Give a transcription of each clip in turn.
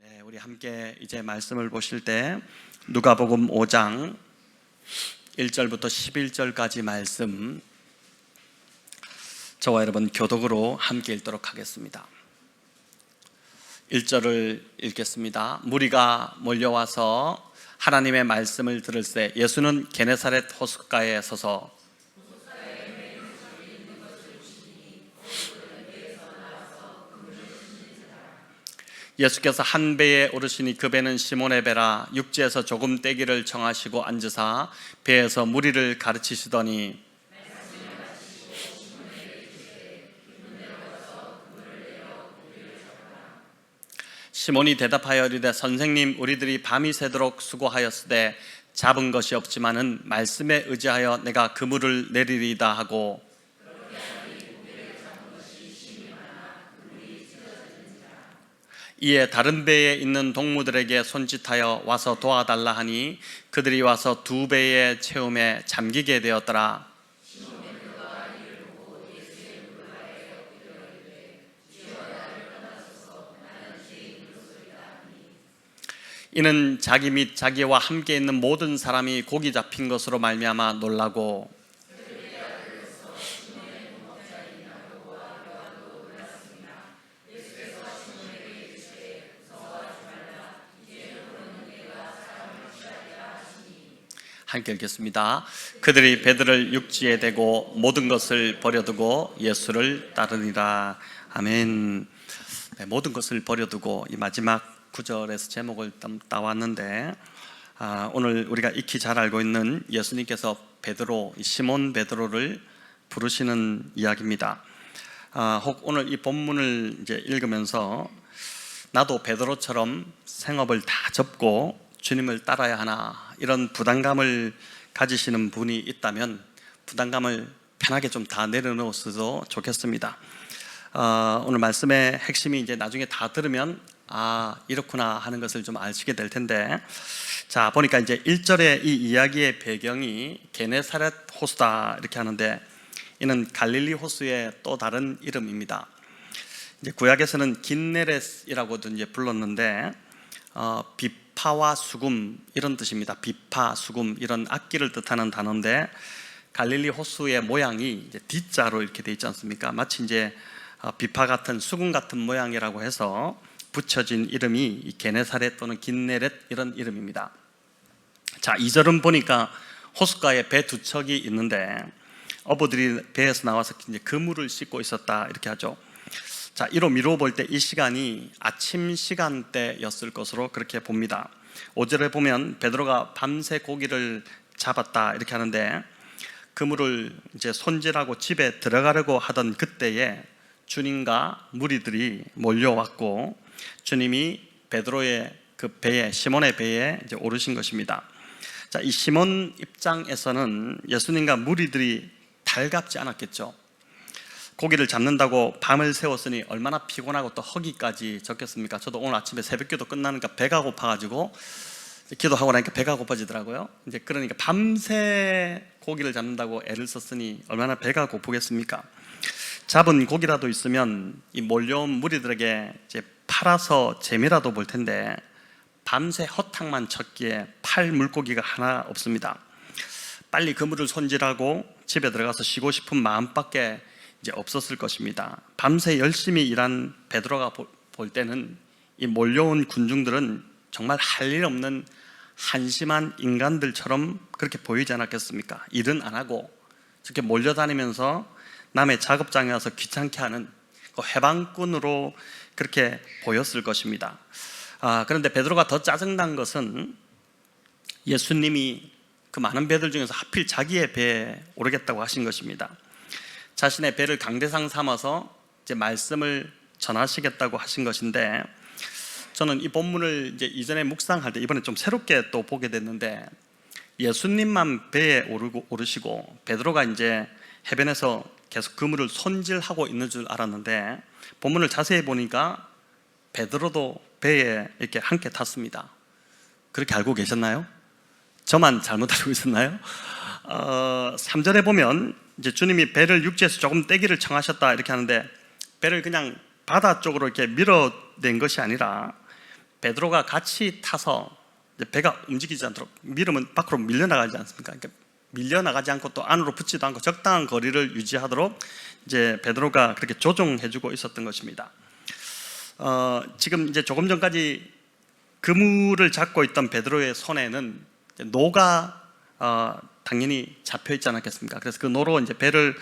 네, 우리 함께 이제 말씀을 보실 때 누가복음 5장 1절부터 11절까지 말씀 저와 여러분 교독으로 함께 읽도록 하겠습니다. 1절을 읽겠습니다. 무리가 몰려와서 하나님의 말씀을 들을새 예수는 게네사렛 호숫가에 서서 예수께서 한 배에 오르시니 그 배는 시몬의 배라. 육지에서 조금 떼기를 정하시고 앉으사 배에서 무리를 가르치시더니 시몬이 대답하여 이르되 선생님, 우리들이 밤이 새도록 수고하였으되 잡은 것이 없지만은 말씀에 의지하여 내가 그물을 내리리다 하고 이에 다른 배에 있는 동무들에게 손짓하여 와서 도와달라 하니 그들이 와서 두 배의 채움에 잠기게 되었더라. 이는 자기 및 자기와 함께 있는 모든 사람이 고기 잡힌 것으로 말미암아 놀라고 함께 읽겠습니다. 그들이 배들을 육지에 대고 모든 것을 버려두고 예수를 따르니라. 아멘. 네, 모든 것을 버려두고 이 마지막 구절에서 제목을 따왔는데 오늘 우리가 익히 잘 알고 있는 예수님께서 베드로, 시몬 베드로를 부르시는 이야기입니다. 혹 오늘 이 본문을 이제 읽으면서 나도 베드로처럼 생업을 다 접고 주님을 따라야 하나 이런 부담감을 가지시는 분이 있다면 부담감을 편하게 좀 다 내려놓으셔도 좋겠습니다. 오늘 말씀의 핵심이 이제 나중에 다 들으면 이렇구나 하는 것을 좀 아시게 될 텐데, 자 보니까 이제 1절에 이 이야기의 배경이 게네사렛 호수다 이렇게 하는데 이는 갈릴리 호수의 또 다른 이름입니다. 이제 구약에서는 긴네렛이라고도 이제 불렀는데 비파와 수금 이런 뜻입니다. 비파, 수금 이런 악기를 뜻하는 단어인데 갈릴리 호수의 모양이 이제 D자로 이렇게 돼 있지 않습니까? 마치 이제 비파 같은 수금 같은 모양이라고 해서 붙여진 이름이 이 게네사렛 또는 긴네렛 이런 이름입니다. 자, 2절은 보니까 호숫가에 배 두 척이 있는데 어부들이 배에서 나와서 이제 그물을 씻고 있었다 이렇게 하죠. 자, 이로 미루어 볼 때 이 시간이 아침 시간대였을 것으로 그렇게 봅니다. 5절에 보면 베드로가 밤새 고기를 잡았다 이렇게 하는데 그물을 이제 손질하고 집에 들어가려고 하던 그때에 주님과 무리들이 몰려왔고 주님이 베드로의 그 배에, 시몬의 배에 이제 오르신 것입니다. 자, 이 시몬 입장에서는 예수님과 무리들이 달갑지 않았겠죠. 고기를 잡는다고 밤을 새웠으니 얼마나 피곤하고 또 허기까지 졌겠습니까? 저도 오늘 아침에 새벽기도 끝나니까 배가 고파가지고 기도하고 나니까 배가 고파지더라고요. 이제 그러니까 밤새 고기를 잡는다고 애를 썼으니 얼마나 배가 고프겠습니까? 잡은 고기라도 있으면 이 몰려온 무리들에게 이제 팔아서 재미라도 볼 텐데 밤새 허탕만 쳤기에 팔 물고기가 하나 없습니다. 빨리 그물을 손질하고 집에 들어가서 쉬고 싶은 마음밖에 이제 없었을 것입니다. 밤새 열심히 일한 베드로가 볼 때는 이 몰려온 군중들은 정말 할 일 없는 한심한 인간들처럼 그렇게 보이지 않았겠습니까? 일은 안 하고 저렇게 몰려다니면서 남의 작업장에 와서 귀찮게 하는 그 해방꾼으로 그렇게 보였을 것입니다. 그런데 베드로가 더 짜증난 것은 예수님이 그 많은 배들 중에서 하필 자기의 배에 오르겠다고 하신 것입니다. 자신의 배를 강대상 삼아서 이제 말씀을 전하시겠다고 하신 것인데 저는 이 본문을 이제 이전에 묵상할 때 이번에 좀 새롭게 또 보게 됐는데 예수님만 배에 오르시고 베드로가 이제 해변에서 계속 그물을 손질하고 있는 줄 알았는데 본문을 자세히 보니까 베드로도 배에 이렇게 함께 탔습니다. 그렇게 알고 계셨나요? 저만 잘못 알고 있었나요? 3절에 보면 이제 주님이 배를 육지에서 조금 떼기를 청하셨다 이렇게 하는데 배를 그냥 바다 쪽으로 이렇게 밀어낸 것이 아니라 베드로가 같이 타서 배가 움직이지 않도록 미름은 밖으로 밀려나가지 않습니까? 그러니까 밀려나가지 않고 또 안으로 붙지도 않고 적당한 거리를 유지하도록 이제 베드로가 그렇게 조종해주고 있었던 것입니다. 지금 이제 조금 전까지 그물을 잡고 있던 베드로의 손에는 노가 당연히 잡혀 있지 않았겠습니까? 그래서 그 노로 이제 배를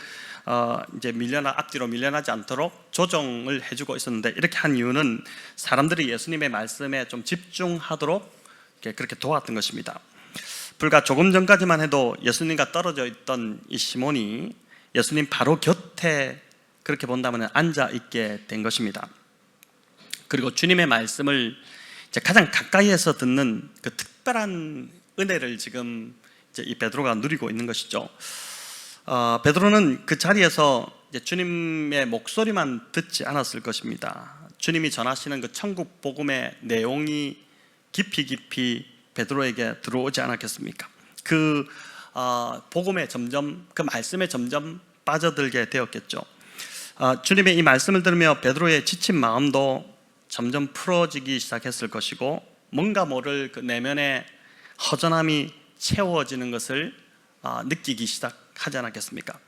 이제 앞뒤로 밀려나지 않도록 조정을 해주고 있었는데, 이렇게 한 이유는 사람들이 예수님의 말씀에 좀 집중하도록 그렇게 도왔던 것입니다. 불과 조금 전까지만 해도 예수님과 떨어져 있던 이 시몬이 예수님 바로 곁에 그렇게 본다면 앉아 있게 된 것입니다. 그리고 주님의 말씀을 이제 가장 가까이에서 듣는 그 특별한 은혜를 지금 이제 이 베드로가 누리고 있는 것이죠. 베드로는 그 자리에서 이제 주님의 목소리만 듣지 않았을 것입니다. 주님이 전하시는 그 천국 복음의 내용이 깊이 베드로에게 들어오지 않았겠습니까? 그 복음에 점점, 그 말씀에 점점 빠져들게 되었겠죠. 주님의 이 말씀을 들으며 베드로의 지친 마음도 점점 풀어지기 시작했을 것이고, 뭔가 모를 그 내면의 허전함이 채워지는 것을 느끼기 시작하지 않았겠습니까?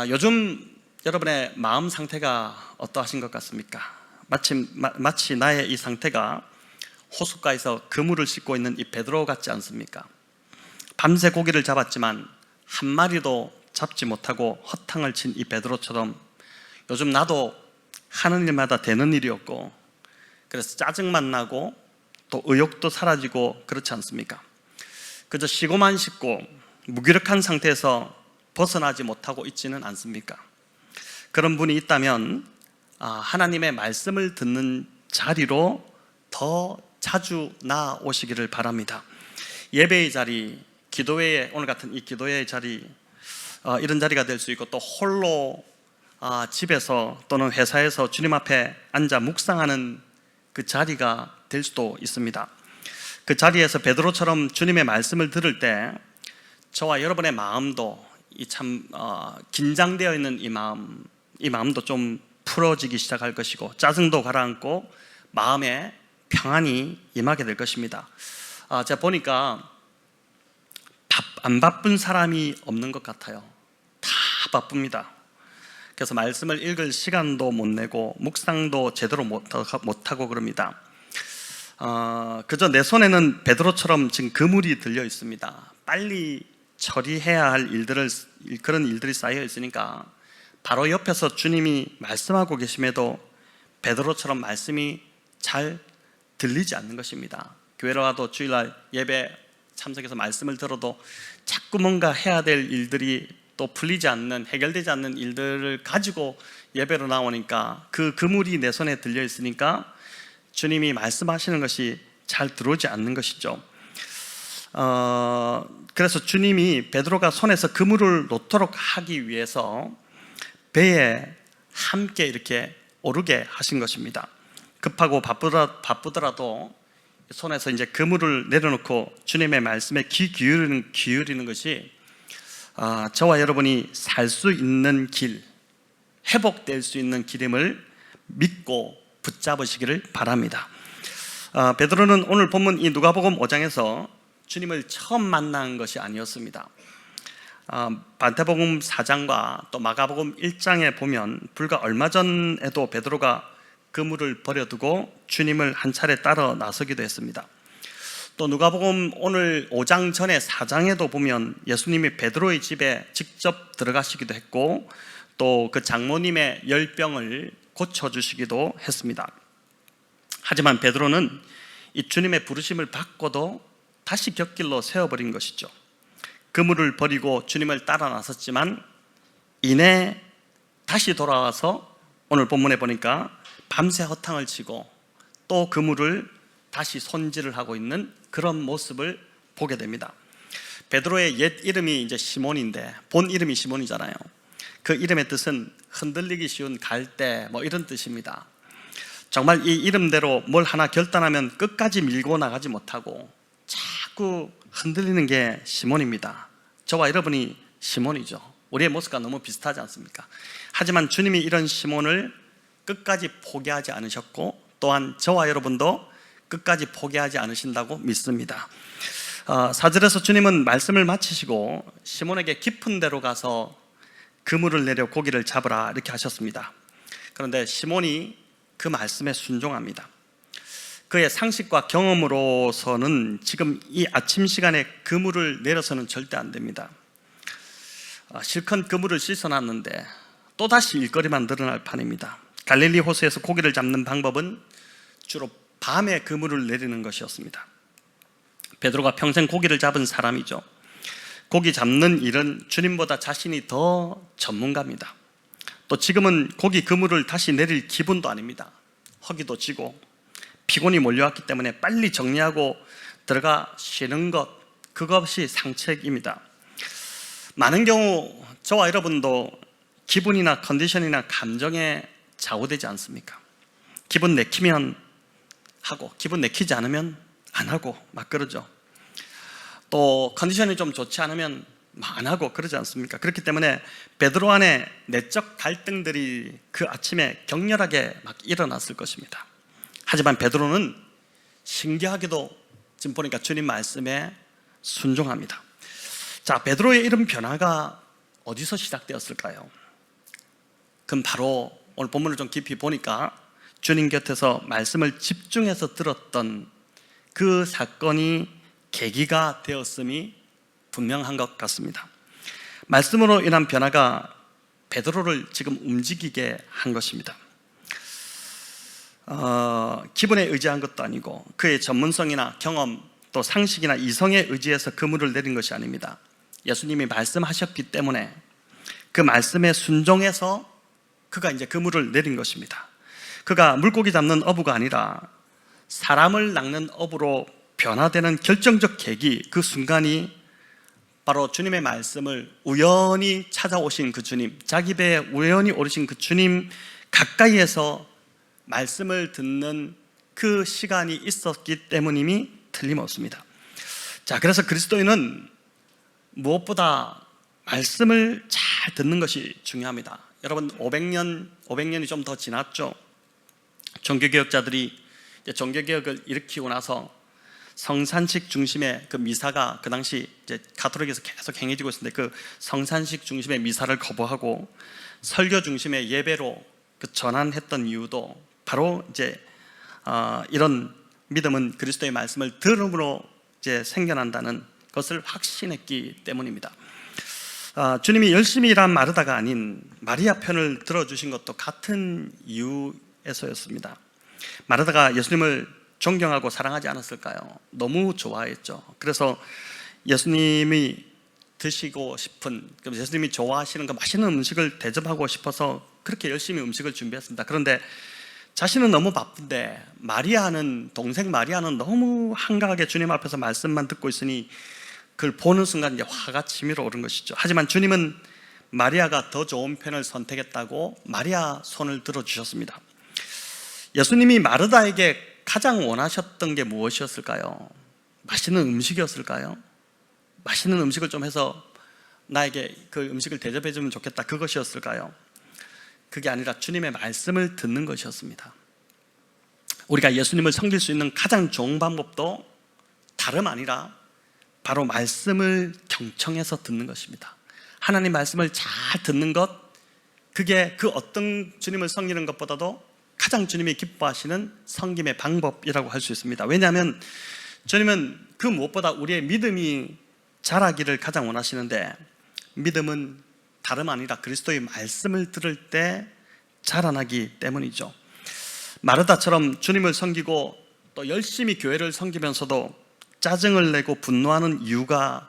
요즘 여러분의 마음 상태가 어떠하신 것 같습니까? 마치 나의 이 상태가 호숫가에서 그물을 씻고 있는 이 베드로 같지 않습니까? 밤새 고기를 잡았지만 한 마리도 잡지 못하고 허탕을 친 이 베드로처럼 요즘 나도 하는 일마다 되는 일이 없고, 그래서 짜증만 나고 또 의욕도 사라지고 그렇지 않습니까? 그저 쉬고만 싶고 무기력한 상태에서 벗어나지 못하고 있지는 않습니까? 그런 분이 있다면 하나님의 말씀을 듣는 자리로 더 자주 나오시기를 바랍니다. 예배의 자리, 기도회의, 오늘 같은 이 기도회의 자리, 이런 자리가 될 수 있고, 또 홀로 집에서 또는 회사에서 주님 앞에 앉아 묵상하는 그 자리가 될 수도 있습니다. 그 자리에서 베드로처럼 주님의 말씀을 들을 때 저와 여러분의 마음도 긴장되어 있는 이 마음도 좀 풀어지기 시작할 것이고, 짜증도 가라앉고 마음에 평안이 임하게 될 것입니다. 제가 보니까 안 바쁜 사람이 없는 것 같아요. 다 바쁩니다. 그래서 말씀을 읽을 시간도 못 내고 묵상도 제대로 못하고 그럽니다. 그저 내 손에는 베드로처럼 지금 그물이 들려 있습니다. 빨리 처리해야 할 그런 일들이 쌓여 있으니까 바로 옆에서 주님이 말씀하고 계심에도 베드로처럼 말씀이 잘 들리지 않는 것입니다. 교회로 와도 주일날 예배 참석해서 말씀을 들어도 자꾸 뭔가 해야 될 일들이 또 풀리지 않는, 해결되지 않는 일들을 가지고 예배로 나오니까 그 그물이 내 손에 들려 있으니까 주님이 말씀하시는 것이 잘 들어오지 않는 것이죠. 그래서 주님이 베드로가 손에서 그물을 놓도록 하기 위해서 배에 함께 이렇게 오르게 하신 것입니다. 급하고 바쁘더라도 손에서 이제 그물을 내려놓고 주님의 말씀에 귀 기울이는 것이 저와 여러분이 살 수 있는 길, 회복될 수 있는 길임을 믿고 붙잡으시기를 바랍니다. 베드로는 오늘 본문 이 누가복음 5장에서 주님을 처음 만난 것이 아니었습니다. 마태복음 4장과 또 마가복음 1장에 보면 불과 얼마 전에도 베드로가 그물을 버려두고 주님을 한 차례 따라 나서기도 했습니다. 또 누가복음 오늘 5장 전에 4장에도 보면 예수님이 베드로의 집에 직접 들어가시기도 했고, 또 그 장모님의 열병을 고쳐주시기도 했습니다. 하지만 베드로는 이 주님의 부르심을 받고도 다시 곁길로 세워버린 것이죠. 그물을 버리고 주님을 따라 나섰지만 이내 다시 돌아와서 오늘 본문에 보니까 밤새 허탕을 치고 또 그물을 다시 손질을 하고 있는 그런 모습을 보게 됩니다. 베드로의 옛 이름이 이제 시몬인데 본 이름이 시몬이잖아요. 그 이름의 뜻은 흔들리기 쉬운 갈대 이런 뜻입니다. 정말 이 이름대로 뭘 하나 결단하면 끝까지 밀고 나가지 못하고 자꾸 흔들리는 게 시몬입니다. 저와 여러분이 시몬이죠. 우리의 모습과 너무 비슷하지 않습니까? 하지만 주님이 이런 시몬을 끝까지 포기하지 않으셨고, 또한 저와 여러분도 끝까지 포기하지 않으신다고 믿습니다. 4절에서 주님은 말씀을 마치시고 시몬에게 깊은 데로 가서 그물을 내려 고기를 잡으라 이렇게 하셨습니다. 그런데 시몬이 그 말씀에 순종합니다. 그의 상식과 경험으로서는 지금 이 아침 시간에 그물을 내려서는 절대 안 됩니다. 실컷 그물을 씻어놨는데 또다시 일거리만 늘어날 판입니다. 갈릴리 호수에서 고기를 잡는 방법은 주로 밤에 그물을 내리는 것이었습니다. 베드로가 평생 고기를 잡은 사람이죠. 고기 잡는 일은 주님보다 자신이 더 전문가입니다. 또 지금은 고기 그물을 다시 내릴 기분도 아닙니다. 허기도 지고 피곤이 몰려왔기 때문에 빨리 정리하고 들어가 쉬는 것, 그것이 상책입니다. 많은 경우 저와 여러분도 기분이나 컨디션이나 감정에 좌우되지 않습니까? 기분 내키면 하고 기분 내키지 않으면 안 하고 막 그러죠. 또 컨디션이 좀 좋지 않으면 안 하고 그러지 않습니까? 그렇기 때문에 베드로 안에 내적 갈등들이 그 아침에 격렬하게 막 일어났을 것입니다. 하지만 베드로는 신기하게도 지금 보니까 주님 말씀에 순종합니다. 자, 베드로의 이런 변화가 어디서 시작되었을까요? 그럼 바로 오늘 본문을 좀 깊이 보니까 주님 곁에서 말씀을 집중해서 들었던 그 사건이 계기가 되었음이 분명한 것 같습니다. 말씀으로 인한 변화가 베드로를 지금 움직이게 한 것입니다. 기분에 의지한 것도 아니고 그의 전문성이나 경험 또 상식이나 이성에 의지해서 그물을 내린 것이 아닙니다. 예수님이 말씀하셨기 때문에 그 말씀에 순종해서 그가 이제 그물을 내린 것입니다. 그가 물고기 잡는 어부가 아니라 사람을 낚는 어부로 변화되는 결정적 계기, 그 순간이 바로 주님의 말씀을 우연히 찾아오신 그 주님, 자기 배에 우연히 오르신 그 주님 가까이에서 말씀을 듣는 그 시간이 있었기 때문임이 틀림없습니다. 자, 그래서 그리스도인은 무엇보다 말씀을 잘 듣는 것이 중요합니다. 여러분 500년이 좀 더 지났죠. 종교개혁자들이 이제 종교개혁을 일으키고 나서 성산식 중심의 그 미사가 그 당시 이제 가톨릭에서 계속 행해지고 있었는데 그 성산식 중심의 미사를 거부하고 설교 중심의 예배로 그 전환했던 이유도 바로 이제 이런 믿음은 그리스도의 말씀을 들음으로 이제 생겨난다는 것을 확신했기 때문입니다. 주님이 열심히 일한 마르다가 아닌 마리아 편을 들어주신 것도 같은 이유에서였습니다. 마르다가 예수님을 존경하고 사랑하지 않았을까요? 너무 좋아했죠. 그래서 예수님이 드시고 싶은, 예수님이 좋아하시는 그 맛있는 음식을 대접하고 싶어서 그렇게 열심히 음식을 준비했습니다. 그런데 자신은 너무 바쁜데 동생 마리아는 너무 한가하게 주님 앞에서 말씀만 듣고 있으니 그걸 보는 순간 이제 화가 치밀어 오른 것이죠. 하지만 주님은 마리아가 더 좋은 편을 선택했다고 마리아 손을 들어주셨습니다. 예수님이 마르다에게 가장 원하셨던 게 무엇이었을까요? 맛있는 음식이었을까요? 맛있는 음식을 좀 해서 나에게 그 음식을 대접해 주면 좋겠다, 그것이었을까요? 그게 아니라 주님의 말씀을 듣는 것이었습니다. 우리가 예수님을 섬길 수 있는 가장 좋은 방법도 다름 아니라 바로 말씀을 경청해서 듣는 것입니다. 하나님 말씀을 잘 듣는 것, 그게 그 어떤 주님을 섬기는 것보다도 가장 주님이 기뻐하시는 섬김의 방법이라고 할 수 있습니다. 왜냐하면 주님은 그 무엇보다 우리의 믿음이 자라기를 가장 원하시는데, 믿음은 다름 아니라 그리스도의 말씀을 들을 때 자라나기 때문이죠. 마르다처럼 주님을 섬기고 또 열심히 교회를 섬기면서도 짜증을 내고 분노하는 이유가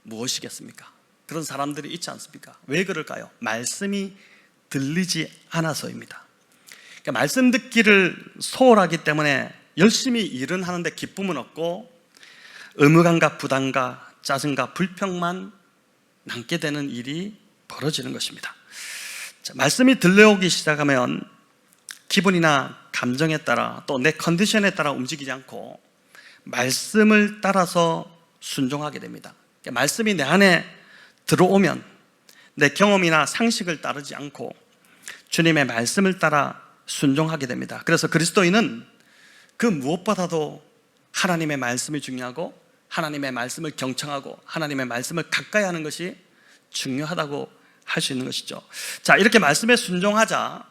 무엇이겠습니까? 그런 사람들이 있지 않습니까? 왜 그럴까요? 말씀이 들리지 않아서입니다. 그러니까 말씀 듣기를 소홀하기 때문에 열심히 일은 하는데 기쁨은 없고 의무감과 부담과 짜증과 불평만 남게 되는 일이 벌어지는 것입니다. 자, 말씀이 들려오기 시작하면 기분이나 감정에 따라 또 내 컨디션에 따라 움직이지 않고 말씀을 따라서 순종하게 됩니다. 그러니까 말씀이 내 안에 들어오면 내 경험이나 상식을 따르지 않고 주님의 말씀을 따라 순종하게 됩니다. 그래서 그리스도인은 그 무엇보다도 하나님의 말씀이 중요하고 하나님의 말씀을 경청하고 하나님의 말씀을 가까이 하는 것이 중요하다고 할 수 있는 것이죠. 자, 이렇게 말씀에 순종하자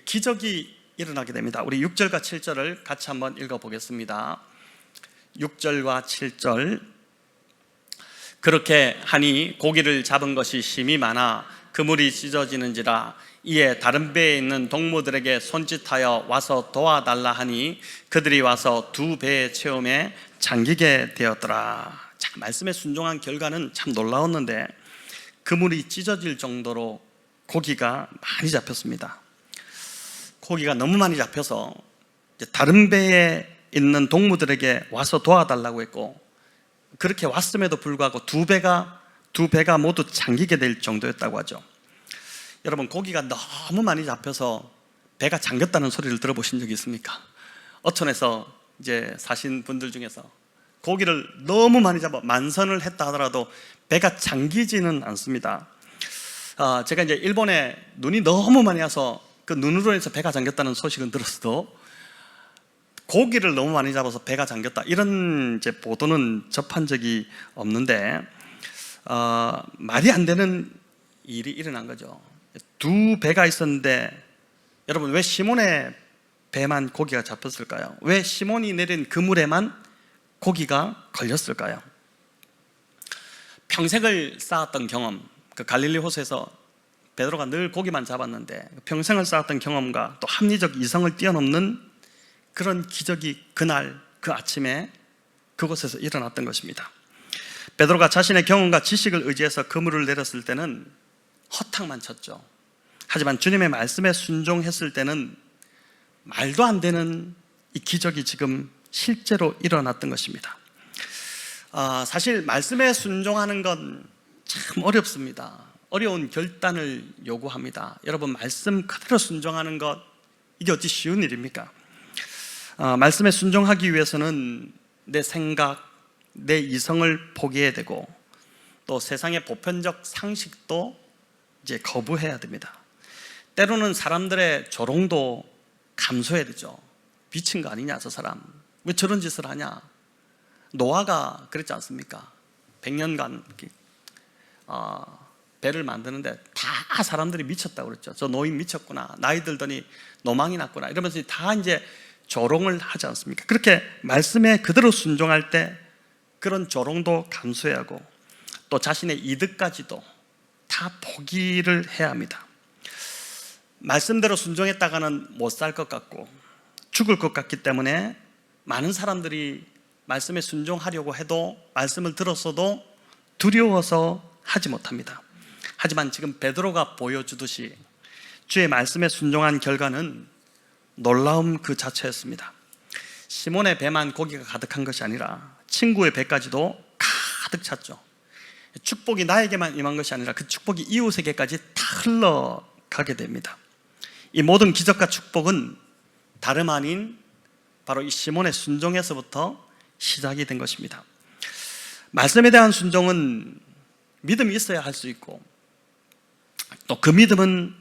기적이 일어나게 됩니다. 우리 6절과 7절을 같이 한번 읽어보겠습니다. 6절과 7절. 그렇게 하니 고기를 잡은 것이 심히 많아 그물이 찢어지는지라. 이에 다른 배에 있는 동무들에게 손짓하여 와서 도와달라 하니 그들이 와서 두 배의 체험에 잠기게 되었더라. 자, 말씀에 순종한 결과는 참 놀라웠는데 그물이 찢어질 정도로 고기가 많이 잡혔습니다. 고기가 너무 많이 잡혀서 다른 배에 있는 동무들에게 와서 도와달라고 했고, 그렇게 왔음에도 불구하고 두 배가 모두 잠기게 될 정도였다고 하죠. 여러분, 고기가 너무 많이 잡혀서 배가 잠겼다는 소리를 들어보신 적이 있습니까? 어촌에서 이제 사신 분들 중에서 고기를 너무 많이 잡아 만선을 했다 하더라도 배가 잠기지는 않습니다. 제가 이제 일본에 눈이 너무 많이 와서 그 눈으로 인해서 배가 잠겼다는 소식은 들었어도 고기를 너무 많이 잡아서 배가 잠겼다 이런 이제 보도는 접한 적이 없는데, 말이 안 되는 일이 일어난 거죠. 두 배가 있었는데 여러분, 왜 시몬의 배만 고기가 잡혔을까요? 왜 시몬이 내린 그물에만 고기가 걸렸을까요? 평생을 쌓았던 경험, 그 갈릴리 호수에서 베드로가 늘 고기만 잡았는데 평생을 쌓았던 경험과 또 합리적 이성을 뛰어넘는 그런 기적이 그날 그 아침에 그곳에서 일어났던 것입니다. 베드로가 자신의 경험과 지식을 의지해서 그물을 내렸을 때는 허탕만 쳤죠. 하지만 주님의 말씀에 순종했을 때는 말도 안 되는 이 기적이 지금 실제로 일어났던 것입니다. 사실 말씀에 순종하는 건 참 어렵습니다. 어려운 결단을 요구합니다. 여러분, 말씀 그대로 순종하는 것, 이게 어찌 쉬운 일입니까? 말씀에 순종하기 위해서는 내 생각, 내 이성을 포기해야 되고 또 세상의 보편적 상식도 이제 거부해야 됩니다. 때로는 사람들의 조롱도 감수해야 되죠. 미친 거 아니냐, 저 사람 왜 저런 짓을 하냐. 노아가 그랬지 않습니까? 100년간 배를 만드는데 다 사람들이 미쳤다고 그랬죠. 저 노인 미쳤구나, 나이 들더니 노망이 났구나, 이러면서 다 이제 조롱을 하지 않습니까? 그렇게 말씀에 그대로 순종할 때 그런 조롱도 감수해야 하고 또 자신의 이득까지도 다 포기를 해야 합니다. 말씀대로 순종했다가는 못 살 것 같고 죽을 것 같기 때문에 많은 사람들이 말씀에 순종하려고 해도 말씀을 들었어도 두려워서 하지 못합니다. 하지만 지금 베드로가 보여주듯이 주의 말씀에 순종한 결과는 놀라움 그 자체였습니다. 시몬의 배만 고기가 가득한 것이 아니라 친구의 배까지도 가득 찼죠. 축복이 나에게만 임한 것이 아니라 그 축복이 이웃에게까지 다 흘러가게 됩니다. 이 모든 기적과 축복은 다름 아닌 바로 이 시몬의 순종에서부터 시작이 된 것입니다. 말씀에 대한 순종은 믿음이 있어야 할 수 있고 또 그 믿음은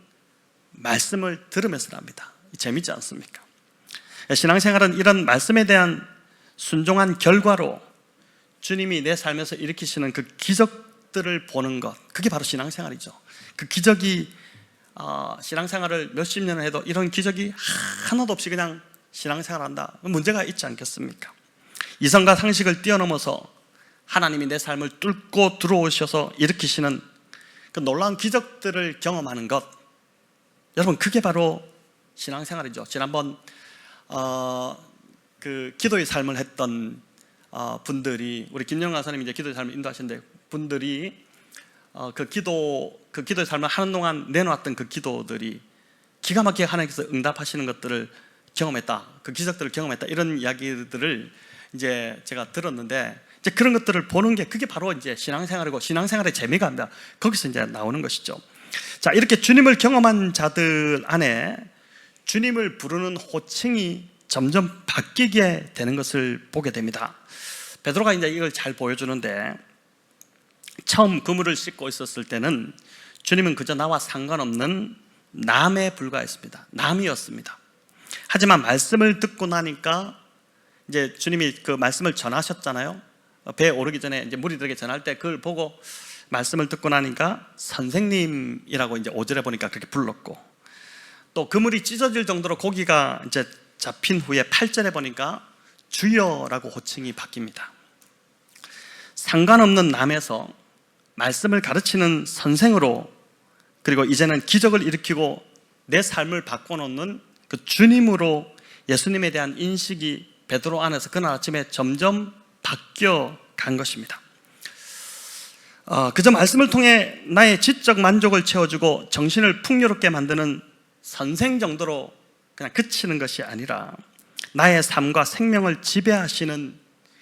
말씀을 들으면서 합니다. 재밌지 않습니까? 신앙생활은 이런 말씀에 대한 순종한 결과로 주님이 내 삶에서 일으키시는 그 기적들을 보는 것, 그게 바로 신앙생활이죠. 그 기적이 신앙생활을 몇십 년을 해도 이런 기적이 하나도 없이 그냥 신앙생활한다, 문제가 있지 않겠습니까? 이성과 상식을 뛰어넘어서 하나님이 내 삶을 뚫고 들어오셔서 일으키시는 그 놀라운 기적들을 경험하는 것, 여러분, 그게 바로 신앙생활이죠. 지난번 그 기도의 삶을 했던 분들이, 우리 김영관 사님이 이제 기도의 삶을 인도하시는데, 분들이 그 기도의 삶을 하는 동안 내놓았던 그 기도들이 기가 막히게 하나님께서 응답하시는 것들을 경험했다, 그 기적들을 경험했다, 이런 이야기들을 이제 제가 들었는데, 이제 그런 것들을 보는 게 그게 바로 이제 신앙생활이고 신앙생활의 재미가 합니다. 거기서 이제 나오는 것이죠. 자, 이렇게 주님을 경험한 자들 안에 주님을 부르는 호칭이 점점 바뀌게 되는 것을 보게 됩니다. 베드로가 이제 이걸 잘 보여주는데, 처음 그물을 씻고 있었을 때는 주님은 그저 나와 상관없는 남에 불과했습니다. 남이었습니다. 하지만 말씀을 듣고 나니까 이제 주님이 그 말씀을 전하셨잖아요. 배에 오르기 전에 이제 무리들에게 전할 때 그걸 보고 말씀을 듣고 나니까 선생님이라고 이제 5절에 보니까 그렇게 불렀고, 또 그물이 찢어질 정도로 고기가 이제 잡힌 후에 8절에 보니까 주여라고 호칭이 바뀝니다. 상관없는 남에서 말씀을 가르치는 선생으로, 그리고 이제는 기적을 일으키고 내 삶을 바꿔놓는 그 주님으로 예수님에 대한 인식이 베드로 안에서 그날 아침에 점점 바뀌어 간 것입니다. 그저 말씀을 통해 나의 지적 만족을 채워주고 정신을 풍요롭게 만드는 선생 정도로 그냥 그치는 것이 아니라 나의 삶과 생명을 지배하시는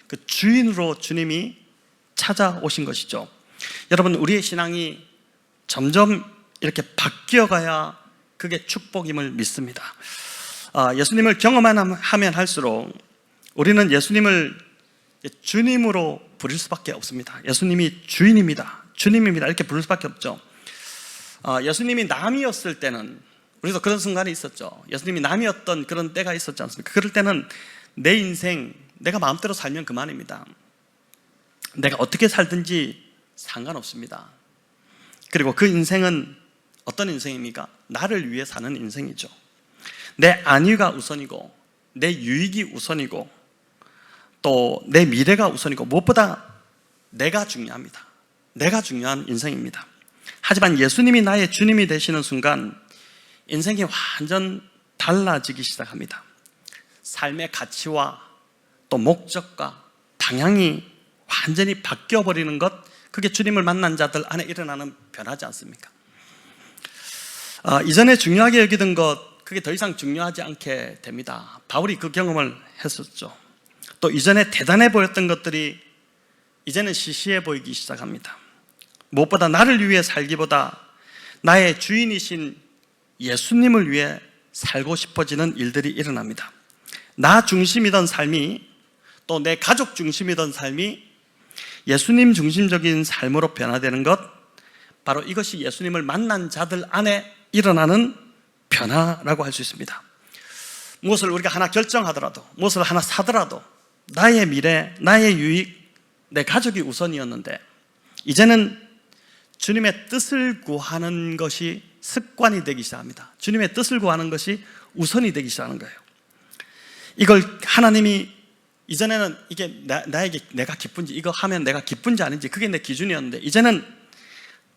그 주인으로 주님이 찾아오신 것이죠. 여러분, 우리의 신앙이 점점 이렇게 바뀌어가야 그게 축복임을 믿습니다. 예수님을 경험하면 할수록 우리는 예수님을 주님으로 부를 수밖에 없습니다. 예수님이 주인입니다, 주님입니다 이렇게 부를 수밖에 없죠. 예수님이 남이었을 때는, 우리도 그런 순간이 있었죠. 예수님이 남이었던 그런 때가 있었지 않습니까? 그럴 때는 내 인생 내가 마음대로 살면 그만입니다. 내가 어떻게 살든지 상관없습니다. 그리고 그 인생은 어떤 인생입니까? 나를 위해 사는 인생이죠. 내 안위가 우선이고 내 유익이 우선이고 또 내 미래가 우선이고 무엇보다 내가 중요합니다. 내가 중요한 인생입니다. 하지만 예수님이 나의 주님이 되시는 순간 인생이 완전 달라지기 시작합니다. 삶의 가치와 또 목적과 방향이 완전히 바뀌어버리는 것, 그게 주님을 만난 자들 안에 일어나는 변화지 않습니까? 이전에 중요하게 여기던 것, 그게 더 이상 중요하지 않게 됩니다. 바울이 그 경험을 했었죠. 또 이전에 대단해 보였던 것들이 이제는 시시해 보이기 시작합니다. 무엇보다 나를 위해 살기보다 나의 주인이신 예수님을 위해 살고 싶어지는 일들이 일어납니다. 나 중심이던 삶이, 또 내 가족 중심이던 삶이 예수님 중심적인 삶으로 변화되는 것, 바로 이것이 예수님을 만난 자들 안에 일어나는 변화라고 할 수 있습니다. 무엇을 우리가 하나 결정하더라도, 무엇을 하나 사더라도 나의 미래, 나의 유익, 내 가족이 우선이었는데 이제는 주님의 뜻을 구하는 것이 습관이 되기 시작합니다. 주님의 뜻을 구하는 것이 우선이 되기 시작하는 거예요. 이걸 하나님이, 이전에는 이게 나에게 내가 기쁜지, 이거 하면 내가 기쁜지 아닌지 그게 내 기준이었는데 이제는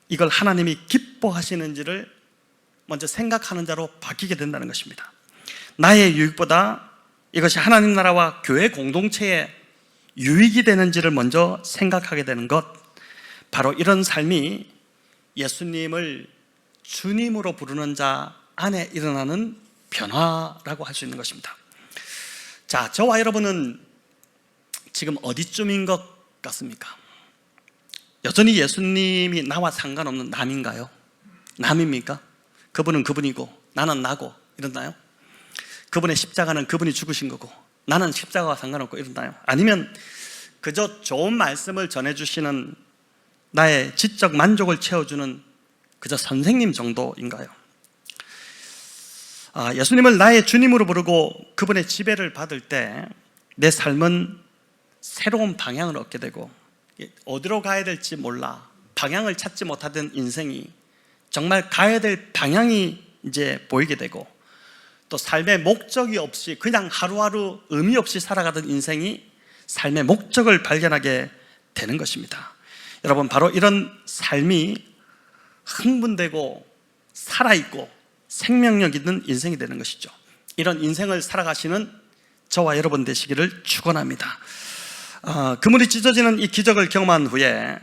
이걸 하나님이 기뻐하시는지를 먼저 생각하는 자로 바뀌게 된다는 것입니다. 나의 유익보다 이것이 하나님 나라와 교회 공동체의 유익이 되는지를 먼저 생각하게 되는 것, 바로 이런 삶이 예수님을 주님으로 부르는 자 안에 일어나는 변화라고 할 수 있는 것입니다. 자, 저와 여러분은 지금 어디쯤인 것 같습니까? 여전히 예수님이 나와 상관없는 남인가요? 남입니까? 그분은 그분이고 나는 나고 이러나요? 그분의 십자가는 그분이 죽으신 거고 나는 십자가와 상관없고 이러나요? 아니면 그저 좋은 말씀을 전해주시는 나의 지적 만족을 채워주는 그저 선생님 정도인가요? 예수님을 나의 주님으로 부르고 그분의 지배를 받을 때 내 삶은 새로운 방향을 얻게 되고, 어디로 가야 될지 몰라 방향을 찾지 못하던 인생이 정말 가야 될 방향이 이제 보이게 되고, 또 삶의 목적이 없이 그냥 하루하루 의미 없이 살아가던 인생이 삶의 목적을 발견하게 되는 것입니다. 여러분, 바로 이런 삶이 흥분되고 살아있고 생명력 있는 인생이 되는 것이죠. 이런 인생을 살아가시는 저와 여러분 되시기를 축원합니다. 그물이 찢어지는 이 기적을 경험한 후에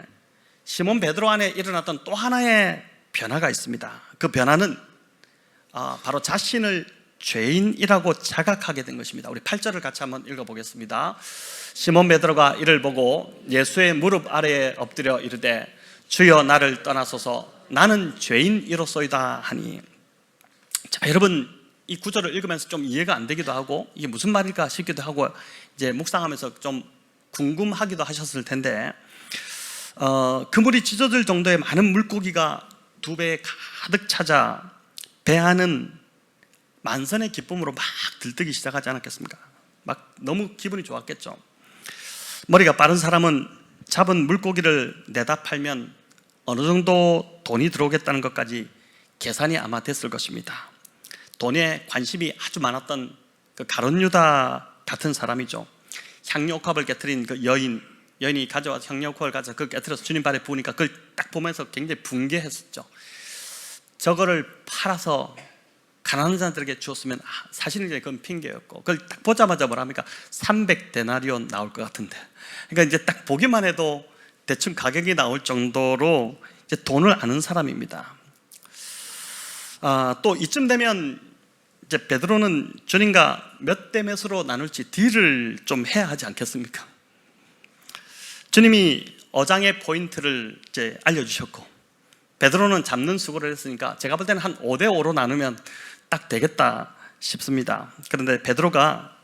시몬 베드로 안에 일어났던 또 하나의 변화가 있습니다. 그 변화는 바로 자신을 죄인이라고 자각하게 된 것입니다. 우리 8절을 같이 한번 읽어보겠습니다. 시몬 베드로가 이를 보고 예수의 무릎 아래에 엎드려 이르되 주여 나를 떠나소서 나는 죄인이로소이다 하니. 자, 여러분, 이 구절을 읽으면서 좀 이해가 안 되기도 하고 이게 무슨 말일까 싶기도 하고 이제 묵상하면서 좀 궁금하기도 하셨을 텐데, 그물이 찢어질 정도의 많은 물고기가 두 배에 가득 찾아 배 안은 만선의 기쁨으로 막 들뜨기 시작하지 않았겠습니까? 막 너무 기분이 좋았겠죠. 머리가 빠른 사람은 잡은 물고기를 내다 팔면 어느 정도 돈이 들어오겠다는 것까지 계산이 아마 됐을 것입니다. 돈에 관심이 아주 많았던 그 가룟 유다 같은 사람이죠. 향료옥합을 깨뜨린 그 여인이 가져와서 향료옥합을 가져서 그걸 깨뜨려서 주님 발에 부으니까 그걸 딱 보면서 굉장히 분개했었죠. 저거를 팔아서 가난한 자들에게 주었으면 사실은 이제 그건 핑계였고, 그걸 딱 보자마자 뭐랍니까? 300데나리온 나올 것 같은데, 그러니까 이제 딱 보기만 해도 대충 가격이 나올 정도로 이제 돈을 아는 사람입니다. 또 이쯤 되면 이제 베드로는 주님과 몇 대 몇으로 나눌지 딜을 좀 해야 하지 않겠습니까? 주님이 어장의 포인트를 이제 알려주셨고, 베드로는 잡는 수고를 했으니까 제가 볼 때는 한 5대5로 나누면 딱 되겠다 싶습니다. 그런데 베드로가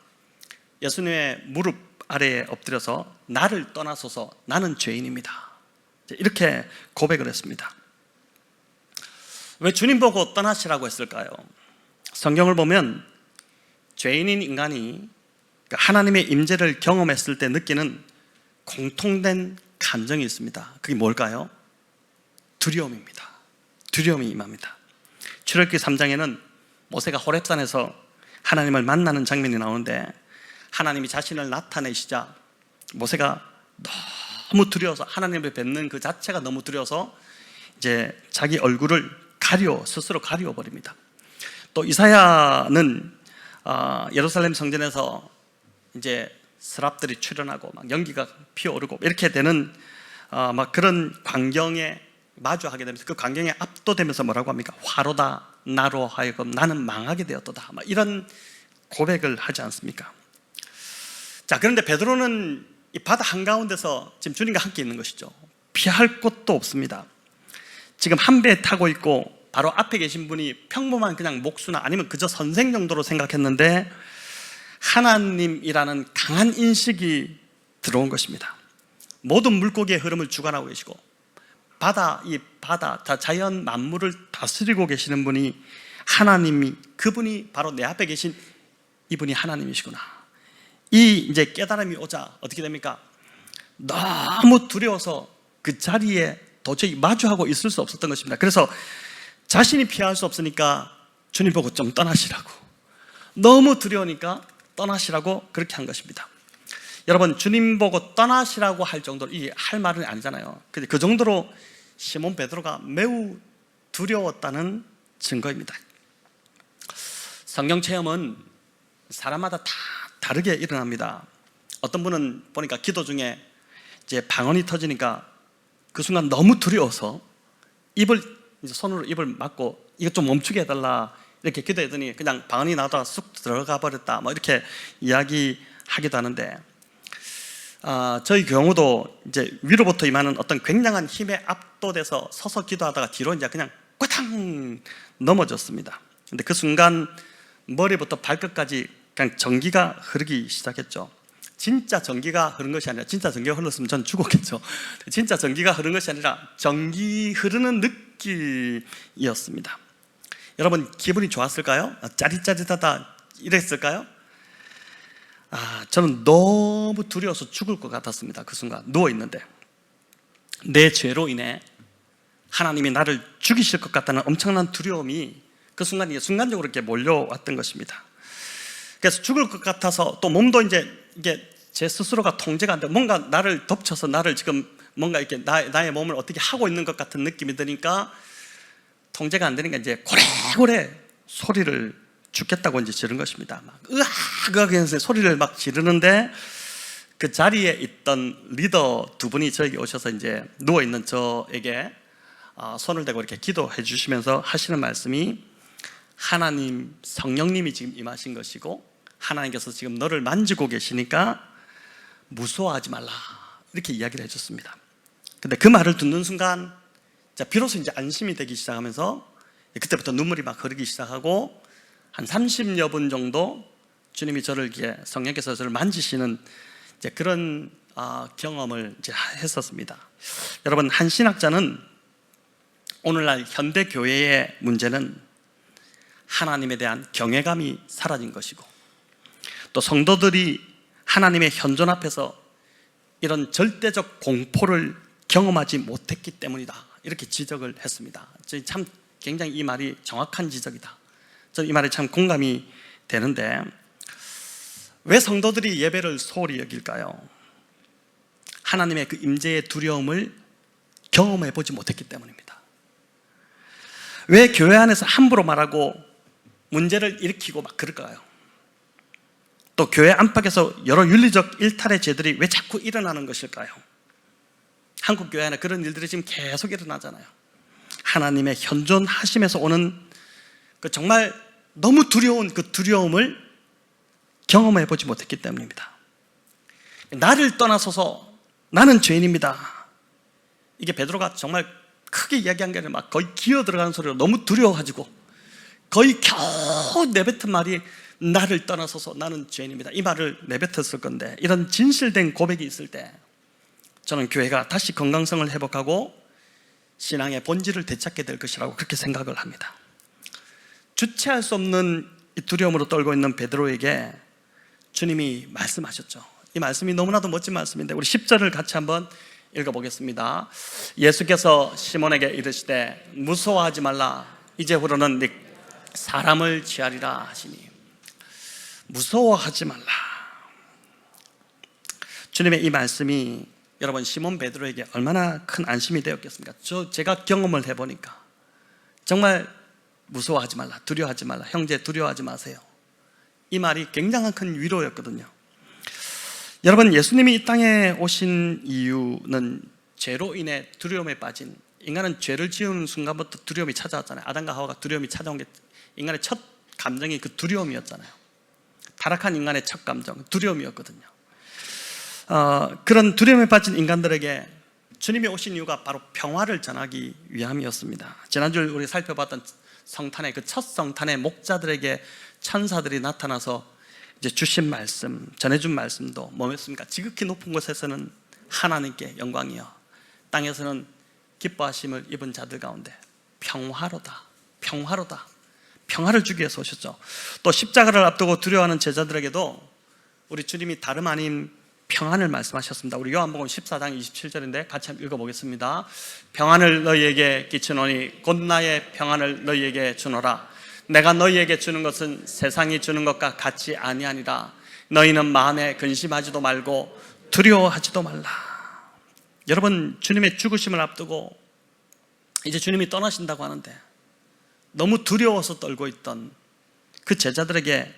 예수님의 무릎 아래에 엎드려서 나를 떠나소서, 나는 죄인입니다, 이렇게 고백을 했습니다. 왜 주님 보고 떠나시라고 했을까요? 성경을 보면 죄인인 인간이 하나님의 임재를 경험했을 때 느끼는 공통된 감정이 있습니다. 그게 뭘까요? 두려움입니다. 두려움이 임합니다. 출애굽기 3장에는 모세가 호렙산에서 하나님을 만나는 장면이 나오는데, 하나님이 자신을 나타내시자 모세가 너무 두려워서, 하나님을 뵙는 그 자체가 너무 두려워서 이제 자기 얼굴을 스스로 가려버립니다. 또 이사야는 예루살렘 성전에서 이제 스랍들이 출현하고 막 연기가 피어오르고 이렇게 되는 막 그런 광경에 마주하게 되면서 그 광경에 압도되면서 뭐라고 합니까? 화로다 나로 하여금 나는 망하게 되었도다, 막 이런 고백을 하지 않습니까? 자, 그런데 베드로는 이 바다 한가운데서 지금 주님과 함께 있는 것이죠. 피할 곳도 없습니다. 지금 한 배에 타고 있고 바로 앞에 계신 분이 평범한 그냥 목수나 아니면 그저 선생 정도로 생각했는데 하나님이라는 강한 인식이 들어온 것입니다. 모든 물고기의 흐름을 주관하고 계시고 이 바다, 자연 만물을 다스리고 계시는 분이 하나님이, 그분이 바로 내 앞에 계신 이분이 하나님이시구나. 이 이제 깨달음이 오자 어떻게 됩니까? 너무 두려워서 그 자리에 도저히 마주하고 있을 수 없었던 것입니다. 그래서 자신이 피할 수 없으니까 주님 보고 좀 떠나시라고, 너무 두려우니까 떠나시라고 그렇게 한 것입니다. 여러분, 주님 보고 떠나시라고 할 정도로, 이게 할 말은 아니잖아요. 근데 그 정도로 시몬 베드로가 매우 두려웠다는 증거입니다. 성경 체험은 사람마다 다 다르게 일어납니다. 어떤 분은 보니까 기도 중에 이제 방언이 터지니까 그 순간 너무 두려워서 손으로 입을 막고 이것 좀 멈추게 해달라 이렇게 기도했더니 그냥 방언이 나다 쑥 들어가 버렸다, 뭐 이렇게 이야기하기도 하는데, 저희 경우도 이제 위로부터 임하는 어떤 굉장한 힘에 압도돼서 서서 기도하다가 뒤로 이제 그냥 꽈탕 넘어졌습니다. 근데 그 순간 머리부터 발끝까지 그냥 전기가 흐르기 시작했죠. 진짜 전기가 흐른 것이 아니라, 진짜 전기가 흘렀으면 전 죽었겠죠. 진짜 전기가 흐른 것이 아니라 전기 흐르는 느낌이었습니다. 여러분, 기분이 좋았을까요? 짜릿짜릿하다 이랬을까요? 저는 너무 두려워서 죽을 것 같았습니다. 그 순간 누워있는데 내 죄로 인해 하나님이 나를 죽이실 것 같다는 엄청난 두려움이 그 순간 순간적으로 이렇게 몰려왔던 것입니다. 그래서 죽을 것 같아서, 또 몸도 이제 이게 제 스스로가 통제가 안 돼, 뭔가 나를 덮쳐서 나를 지금 뭔가 이렇게 나의 몸을 어떻게 하고 있는 것 같은 느낌이 드니까 통제가 안 되니까 이제 고래고래 소리를 죽겠다고 이제 지른 것입니다. 막 으악 하면서 소리를 막 지르는데 그 자리에 있던 리더 두 분이 저에게 오셔서 이제 누워 있는 저에게 손을 대고 이렇게 기도해 주시면서 하시는 말씀이, 하나님 성령님이 지금 임하신 것이고 하나님께서 지금 너를 만지고 계시니까 무서워하지 말라, 이렇게 이야기를 해줬습니다. 근데 그 말을 듣는 순간 비로소 이제 안심이 되기 시작하면서 그때부터 눈물이 막 흐르기 시작하고 한 30여 분 정도 주님이 저를 성령께서 저를 만지시는 이제 그런 경험을 이제 했었습니다. 여러분, 한 신학자는 오늘날 현대 교회의 문제는 하나님에 대한 경외감이 사라진 것이고, 또 성도들이 하나님의 현존 앞에서 이런 절대적 공포를 경험하지 못했기 때문이다, 이렇게 지적을 했습니다. 저는 참 굉장히 이 말이 정확한 지적이다. 저는 이 말에 참 공감이 되는데, 왜 성도들이 예배를 소홀히 여길까요? 하나님의 그 임재의 두려움을 경험해 보지 못했기 때문입니다. 왜 교회 안에서 함부로 말하고 문제를 일으키고 막 그럴까요? 또 교회 안팎에서 여러 윤리적 일탈의 죄들이 왜 자꾸 일어나는 것일까요? 한국 교회 안에 그런 일들이 지금 계속 일어나잖아요. 하나님의 현존하심에서 오는 그 정말 너무 두려운 그 두려움을 경험해 보지 못했기 때문입니다. 나를 떠나서서 나는 죄인입니다, 이게 베드로가 정말 크게 이야기한 게 아니라 막 거의 기어 들어가는 소리로 너무 두려워가지고 거의 겨우 내뱉은 말이 나를 떠나서서 나는 죄인입니다, 이 말을 내뱉었을 건데, 이런 진실된 고백이 있을 때 저는 교회가 다시 건강성을 회복하고 신앙의 본질을 되찾게 될 것이라고 그렇게 생각을 합니다. 주체할 수 없는 이 두려움으로 떨고 있는 베드로에게 주님이 말씀하셨죠. 이 말씀이 너무나도 멋진 말씀인데 우리 10절을 같이 한번 읽어보겠습니다. 예수께서 시몬에게 이르시되 무서워하지 말라, 이제후로는 네 사람을 취하리라 하시니. 무서워하지 말라. 주님의 이 말씀이 여러분 시몬 베드로에게 얼마나 큰 안심이 되었겠습니까? 제가 경험을 해보니까 정말 무서워하지 말라, 두려워하지 말라, 형제 두려워하지 마세요, 이 말이 굉장한 큰 위로였거든요. 여러분, 예수님이 이 땅에 오신 이유는 죄로 인해 두려움에 빠진, 인간은 죄를 지은 순간부터 두려움이 찾아왔잖아요. 아담과 하와가 두려움이 찾아온 게 인간의 첫 감정이 그 두려움이었잖아요. 타락한 인간의 첫 감정, 두려움이었거든요. 그런 두려움에 빠진 인간들에게 주님이 오신 이유가 바로 평화를 전하기 위함이었습니다. 지난주 우리 살펴봤던 성탄의 그 첫 성탄의 목자들에게 천사들이 나타나서 이제 주신 말씀, 전해준 말씀도 뭐였습니까? 지극히 높은 곳에서는 하나님께 영광이요, 땅에서는 기뻐하심을 입은 자들 가운데 평화로다, 평화로다, 평화를 주기 위해서 오셨죠. 또 십자가를 앞두고 두려워하는 제자들에게도 우리 주님이 다름 아닌 평안을 말씀하셨습니다. 우리 요한복음 14장 27절인데 같이 한번 읽어보겠습니다. 평안을 너희에게 끼치노니 곧 나의 평안을 너희에게 주노라. 내가 너희에게 주는 것은 세상이 주는 것과 같이 아니하니라. 너희는 마음에 근심하지도 말고 두려워하지도 말라. 여러분, 주님의 죽으심을 앞두고 이제 주님이 떠나신다고 하는데 너무 두려워서 떨고 있던 그 제자들에게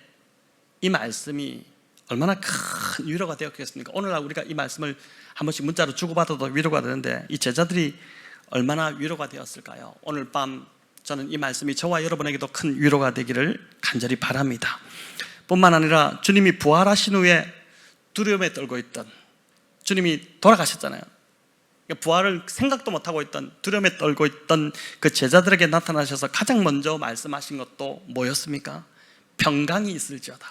이 말씀이 얼마나 큰 위로가 되었겠습니까? 오늘날 우리가 이 말씀을 한 번씩 문자로 주고받아도 위로가 되는데 이 제자들이 얼마나 위로가 되었을까요? 오늘 밤 저는 이 말씀이 저와 여러분에게도 큰 위로가 되기를 간절히 바랍니다. 뿐만 아니라 주님이 부활하신 후에 두려움에 떨고 있던, 주님이 돌아가셨잖아요. 부활을 생각도 못하고 있던, 두려움에 떨고 있던 그 제자들에게 나타나셔서 가장 먼저 말씀하신 것도 뭐였습니까? 평강이 있을지어다.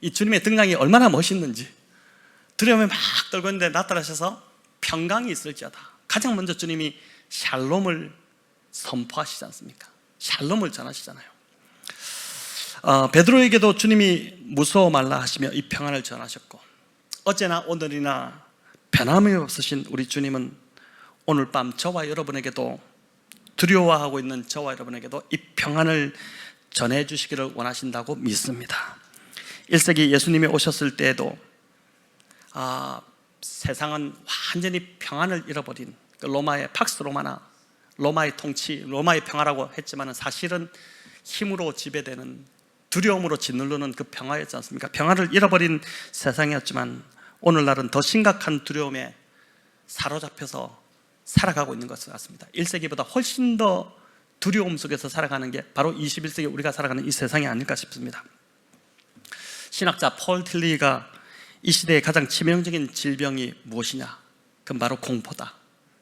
이 주님의 등장이 얼마나 멋있는지, 두려움에 막 떨고 있는데 나타나셔서 평강이 있을지어다. 가장 먼저 주님이 샬롬을 선포하시지 않습니까? 샬롬을 전하시잖아요. 베드로에게도 주님이 무서워 말라 하시며 이 평안을 전하셨고, 어제나 오늘이나 변함이 없으신 우리 주님은 오늘 밤 저와 여러분에게도, 두려워하고 있는 저와 여러분에게도 이 평안을 전해주시기를 원하신다고 믿습니다. 1세기 예수님이 오셨을 때에도 세상은 완전히 평안을 잃어버린 그 로마의 팍스 로마나 로마의 통치, 로마의 평화라고 했지만 사실은 힘으로 지배되는, 두려움으로 짓누르는 그 평화였지 않습니까? 평화를 잃어버린 세상이었지만 오늘날은 더 심각한 두려움에 사로잡혀서 살아가고 있는 것 같습니다. 1세기보다 훨씬 더 두려움 속에서 살아가는 게 바로 21세기 우리가 살아가는 이 세상이 아닐까 싶습니다. 신학자 폴 틸리가 이 시대의 가장 치명적인 질병이 무엇이냐? 그건 바로 공포다,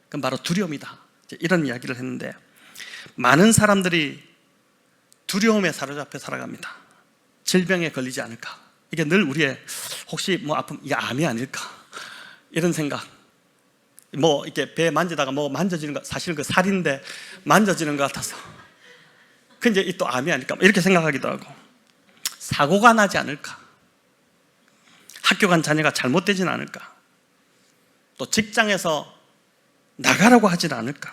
그건 바로 두려움이다, 이런 이야기를 했는데, 많은 사람들이 두려움에 사로잡혀 살아갑니다. 질병에 걸리지 않을까, 이게 늘 우리의 혹시 뭐 아픔, 이게 암이 아닐까, 이런 생각. 뭐 이렇게 배 만지다가 뭐 만져지는 거, 사실 그 살인데 만져지는 것 같아서 그 이제 또 암이 아닐까, 이렇게 생각하기도 하고, 사고가 나지 않을까, 학교 간 자녀가 잘못되진 않을까? 또 직장에서 나가라고 하진 않을까?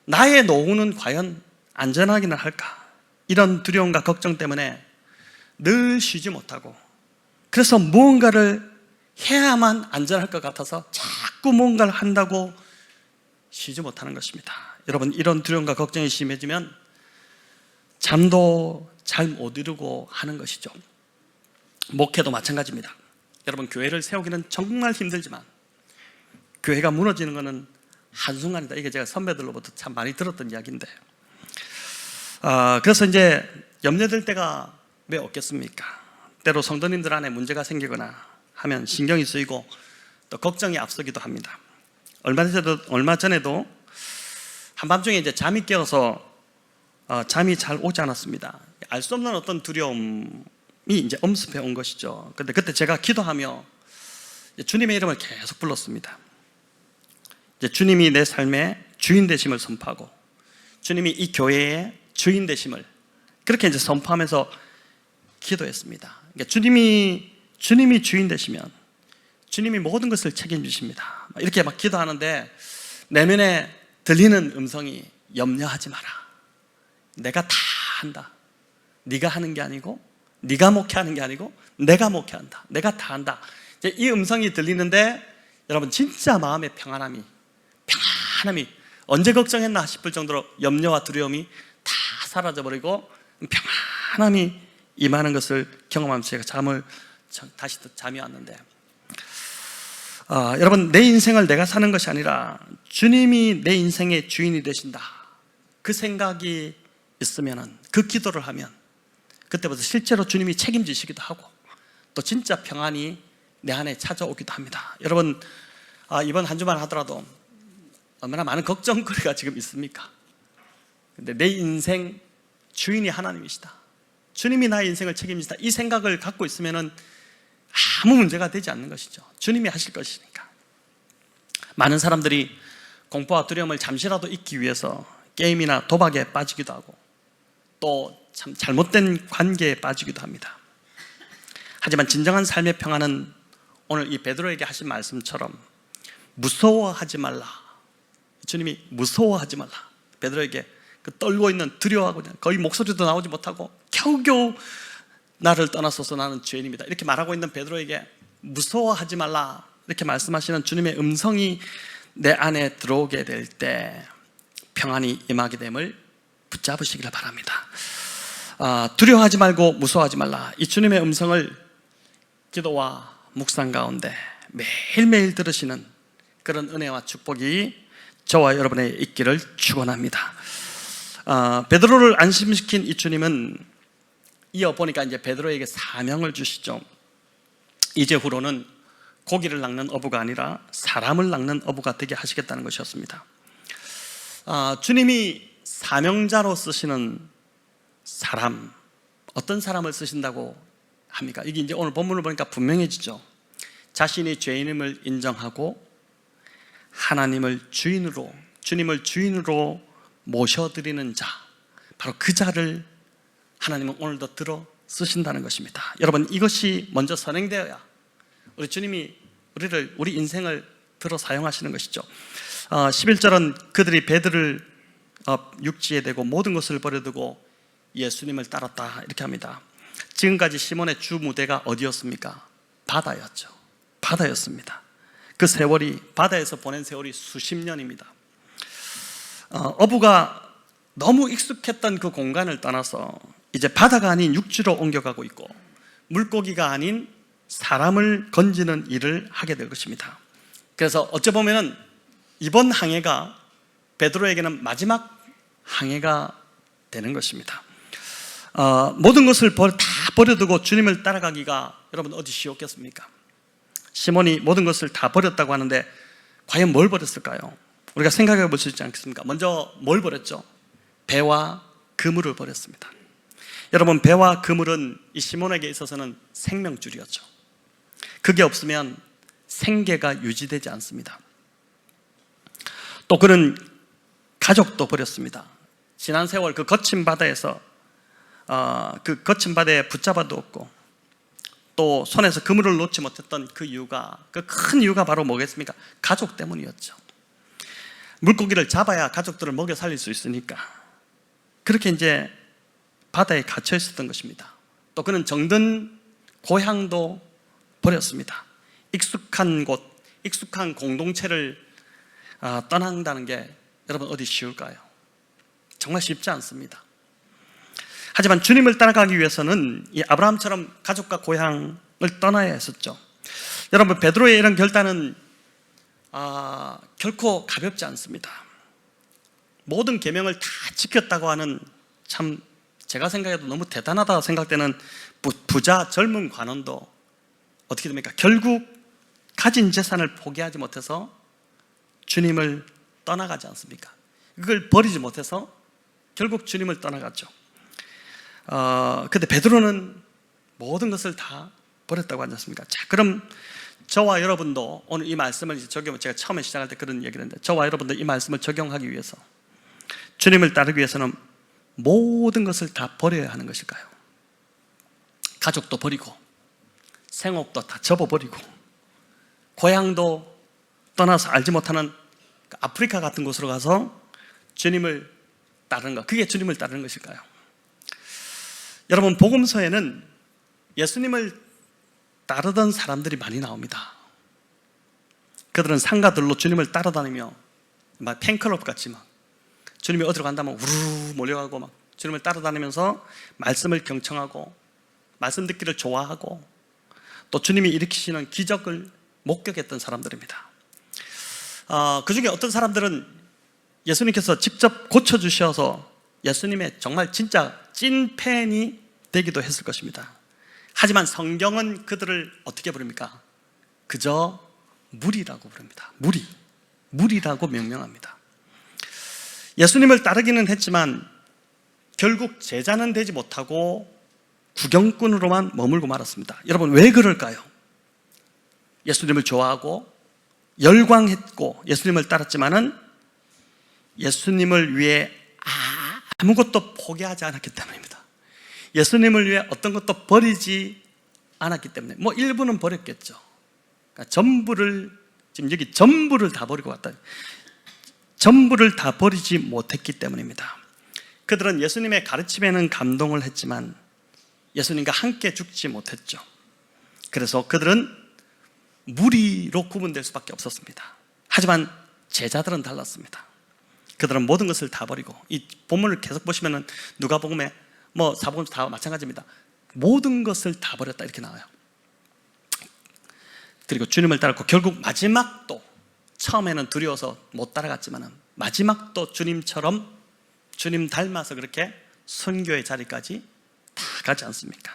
나의 노후는 과연 안전하기는 할까? 이런 두려움과 걱정 때문에 늘 쉬지 못하고, 그래서 무언가를 해야만 안전할 것 같아서 자꾸 뭔가를 한다고 쉬지 못하는 것입니다. 여러분, 이런 두려움과 걱정이 심해지면 잠도 잘 못 이루고 하는 것이죠. 목회도 마찬가지입니다. 여러분, 교회를 세우기는 정말 힘들지만 교회가 무너지는 것은 한순간이다. 이게 제가 선배들로부터 참 많이 들었던 이야기인데, 그래서 이제 염려될 때가 왜 없겠습니까? 때로 성도님들 안에 문제가 생기거나 하면 신경이 쓰이고 또 걱정이 앞서기도 합니다. 얼마 전에도 한밤중에 이제 잠이 깨어서 잠이 잘 오지 않았습니다. 알 수 없는 어떤 두려움이 이제 엄습해 온 것이죠. 근데 그때 제가 기도하며 주님의 이름을 계속 불렀습니다. 이제 주님이 내 삶의 주인 되심을 선포하고, 주님이 이 교회의 주인 되심을 그렇게 이제 선포하면서 기도했습니다. 그러니까 주님이 주인 되시면 주님이 모든 것을 책임지십니다. 이렇게 막 기도하는데 내면에 들리는 음성이 염려하지 마라. 내가 다 한다. 네가 하는 게 아니고, 네가 목회하는 게 아니고 내가 목회한다. 내가 다 한다. 이제 이 음성이 들리는데 여러분, 진짜 마음의 평안함이 언제 걱정했나 싶을 정도로 염려와 두려움이 다 사라져버리고 평안함이 임하는 것을 경험하면서 제가 다시 잠이 왔는데, 여러분, 내 인생을 내가 사는 것이 아니라 주님이 내 인생의 주인이 되신다. 그 생각이 있으면, 그 기도를 하면 그때부터 실제로 주님이 책임지시기도 하고 또 진짜 평안이 내 안에 찾아오기도 합니다. 여러분, 이번 한 주만 하더라도 얼마나 많은 걱정거리가 지금 있습니까? 근데 내 인생 주인이 하나님이시다. 주님이 나의 인생을 책임지시다. 이 생각을 갖고 있으면 아무 문제가 되지 않는 것이죠. 주님이 하실 것이니까. 많은 사람들이 공포와 두려움을 잠시라도 잊기 위해서 게임이나 도박에 빠지기도 하고 또 참 잘못된 관계에 빠지기도 합니다. 하지만 진정한 삶의 평안은 오늘 이 베드로에게 하신 말씀처럼 무서워하지 말라. 주님이 무서워하지 말라. 베드로에게 그 떨고 있는, 두려워하고 거의 목소리도 나오지 못하고 겨우겨우 나를 떠나소서 나는 죄인입니다, 이렇게 말하고 있는 베드로에게 무서워하지 말라 이렇게 말씀하시는 주님의 음성이 내 안에 들어오게 될 때 평안이 임하게 됨을 붙잡으시기를 바랍니다. 두려워하지 말고 무서워하지 말라. 이 주님의 음성을 기도와 묵상 가운데 매일매일 들으시는 그런 은혜와 축복이 저와 여러분의 있기를 축원합니다. 베드로를 안심시킨 이 주님은 이어보니까 이제 베드로에게 사명을 주시죠. 이제후로는 고기를 낚는 어부가 아니라 사람을 낚는 어부가 되게 하시겠다는 것이었습니다. 주님이 사명자로 쓰시는 사람, 어떤 사람을 쓰신다고 합니까? 이게 이제 오늘 본문을 보니까 분명해지죠. 자신이 죄인임을 인정하고 하나님을 주인으로, 주님을 주인으로 모셔드리는 자, 바로 그 자를 하나님은 오늘도 들어 쓰신다는 것입니다. 여러분, 이것이 먼저 선행되어야 우리 주님이 우리 인생을 들어 사용하시는 것이죠. 11절은 그들이 배들을 육지에 대고 모든 것을 버려두고 예수님을 따랐다 이렇게 합니다. 지금까지 시몬의 주 무대가 어디였습니까? 바다였죠. 바다였습니다. 그 세월이, 바다에서 보낸 세월이 수십 년입니다. 어부가 너무 익숙했던 그 공간을 떠나서 이제 바다가 아닌 육지로 옮겨가고 있고 물고기가 아닌 사람을 건지는 일을 하게 될 것입니다. 그래서 어찌 보면 이번 항해가 베드로에게는 마지막 항해가 되는 것입니다. 모든 것을 다 버려두고 주님을 따라가기가 여러분 어디 쉬웠겠습니까? 시몬이 모든 것을 다 버렸다고 하는데 과연 뭘 버렸을까요? 우리가 생각해 볼 수 있지 않겠습니까? 먼저 뭘 버렸죠? 배와 그물을 버렸습니다. 여러분, 배와 그물은 이 시몬에게 있어서는 생명줄이었죠. 그게 없으면 생계가 유지되지 않습니다. 또 그는 가족도 버렸습니다. 지난 세월 그 거친 바다에서 그 거친 바다에 붙잡아 두었고 또 손에서 그물을 놓지 못했던 그 이유가, 그 큰 이유가 바로 뭐겠습니까? 가족 때문이었죠. 물고기를 잡아야 가족들을 먹여 살릴 수 있으니까 그렇게 이제 바다에 갇혀 있었던 것입니다. 또 그는 정든 고향도 버렸습니다. 익숙한 곳, 익숙한 공동체를 떠난다는 게 여러분 어디 쉬울까요? 정말 쉽지 않습니다. 하지만 주님을 따라가기 위해서는 이 아브라함처럼 가족과 고향을 떠나야 했었죠. 여러분, 베드로의 이런 결단은 결코 가볍지 않습니다. 모든 계명을 다 지켰다고 하는, 참 제가 생각해도 너무 대단하다 생각되는 부자 젊은 관원도 어떻게 됩니까? 결국 가진 재산을 포기하지 못해서 주님을 떠나가지 않습니까? 그걸 버리지 못해서 결국 주님을 떠나갔죠. 근데 베드로는 모든 것을 다 버렸다고 하지 않습니까? 자, 그럼 저와 여러분도 오늘 이 말씀을 제가 처음에 시작할 때 그런 얘기를 했는데, 저와 여러분도 이 말씀을 적용하기 위해서, 주님을 따르기 위해서는 모든 것을 다 버려야 하는 것일까요? 가족도 버리고, 생업도 다 접어버리고, 고향도 떠나서 알지 못하는 아프리카 같은 곳으로 가서 주님을 따르는 것, 그게 주님을 따르는 것일까요? 여러분, 복음서에는 예수님을 따르던 사람들이 많이 나옵니다. 그들은 상가들로 주님을 따라다니며 막 팬클럽 같이 막 주님이 어디로 간다면 우르르 몰려가고 막 주님을 따라다니면서 말씀을 경청하고 말씀 듣기를 좋아하고 또 주님이 일으키시는 기적을 목격했던 사람들입니다. 그 중에 어떤 사람들은 예수님께서 직접 고쳐주셔서 예수님의 정말 진짜 찐 팬이 되기도 했을 것입니다. 하지만 성경은 그들을 어떻게 부릅니까? 그저 무리라고 부릅니다. 무리라고 명명합니다. 예수님을 따르기는 했지만 결국 제자는 되지 못하고 구경꾼으로만 머물고 말았습니다. 여러분, 왜 그럴까요? 예수님을 좋아하고 열광했고 예수님을 따랐지만은 예수님을 위해 아무것도 포기하지 않았기 때문입니다. 예수님을 위해 어떤 것도 버리지 않았기 때문에, 뭐 일부는 버렸겠죠. 그러니까 지금 여기 전부를 다 버리고 왔다. 전부를 다 버리지 못했기 때문입니다. 그들은 예수님의 가르침에는 감동을 했지만 예수님과 함께 죽지 못했죠. 그래서 그들은 무리로 구분될 수밖에 없었습니다. 하지만 제자들은 달랐습니다. 그들은 모든 것을 다 버리고, 이 본문을 계속 보시면은 누가복음에 뭐 사복음 다 마찬가지입니다. 모든 것을 다 버렸다 이렇게 나와요. 그리고 주님을 따랐고 결국 마지막도, 처음에는 두려워서 못 따라갔지만 마지막도 주님처럼 주님 닮아서 그렇게 선교의 자리까지 다 가지 않습니까?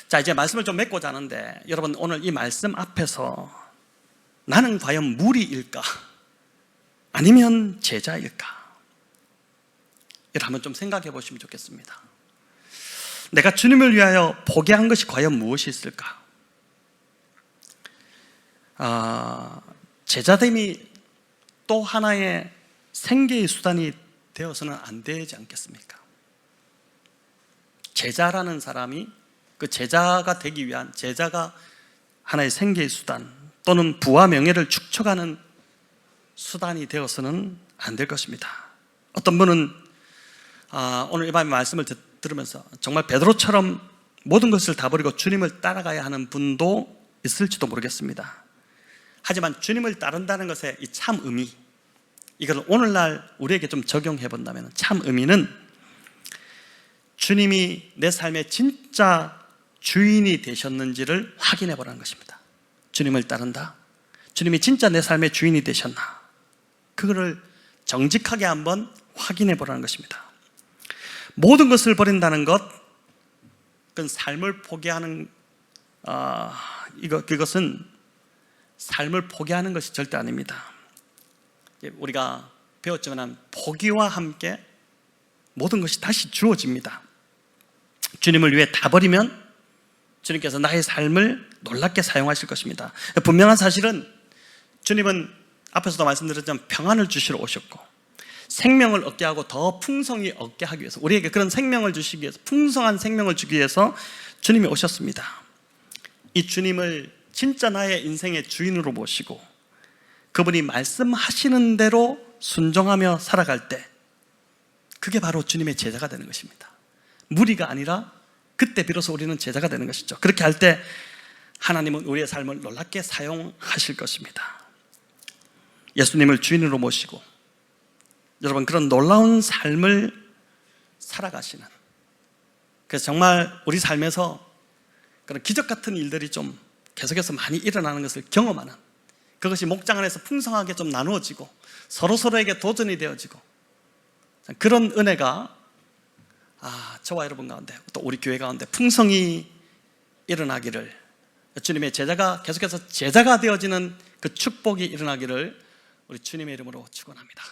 자, 이제 말씀을 좀 맺고자 하는데, 여러분 오늘 이 말씀 앞에서 나는 과연 무리일까? 아니면 제자일까? 이를 한번 좀 생각해 보시면 좋겠습니다. 내가 주님을 위하여 포기한 것이 과연 무엇이 있을까? 제자됨이 또 하나의 생계의 수단이 되어서는 안 되지 않겠습니까? 제자라는 사람이 그 제자가 되기 위한, 제자가 하나의 생계의 수단 또는 부와 명예를 축적하는 수단이 되어서는 안 될 것입니다. 어떤 분은 오늘 이 밤에 말씀을 들으면서 정말 베드로처럼 모든 것을 다 버리고 주님을 따라가야 하는 분도 있을지도 모르겠습니다. 하지만 주님을 따른다는 것의 이 참 의미, 이걸 오늘날 우리에게 좀 적용해 본다면 참 의미는 주님이 내 삶의 진짜 주인이 되셨는지를 확인해 보라는 것입니다. 주님을 따른다, 주님이 진짜 내 삶의 주인이 되셨나, 그거를 정직하게 한번 확인해 보라는 것입니다. 모든 것을 버린다는 것, 그건 삶을 포기하는, 그것은 삶을 포기하는 것이 절대 아닙니다. 우리가 배웠지만 포기와 함께 모든 것이 다시 주어집니다. 주님을 위해 다 버리면 주님께서 나의 삶을 놀랍게 사용하실 것입니다. 분명한 사실은 주님은 앞에서도 말씀드렸지만 평안을 주시러 오셨고 생명을 얻게 하고 더 풍성히 얻게 하기 위해서, 우리에게 그런 생명을 주시기 위해서, 풍성한 생명을 주기 위해서 주님이 오셨습니다. 이 주님을 진짜 나의 인생의 주인으로 모시고 그분이 말씀하시는 대로 순종하며 살아갈 때 그게 바로 주님의 제자가 되는 것입니다. 무리가 아니라 그때 비로소 우리는 제자가 되는 것이죠. 그렇게 할 때 하나님은 우리의 삶을 놀랍게 사용하실 것입니다. 예수님을 주인으로 모시고 여러분 그런 놀라운 삶을 살아가시는, 그래서 정말 우리 삶에서 그런 기적 같은 일들이 좀 계속해서 많이 일어나는 것을 경험하는, 그것이 목장 안에서 풍성하게 좀 나누어지고 서로서로에게 도전이 되어지고 그런 은혜가 저와 여러분 가운데 또 우리 교회 가운데 풍성히 일어나기를, 주님의 제자가 계속해서 제자가 되어지는 그 축복이 일어나기를 우리 주님의 이름으로 축원합니다.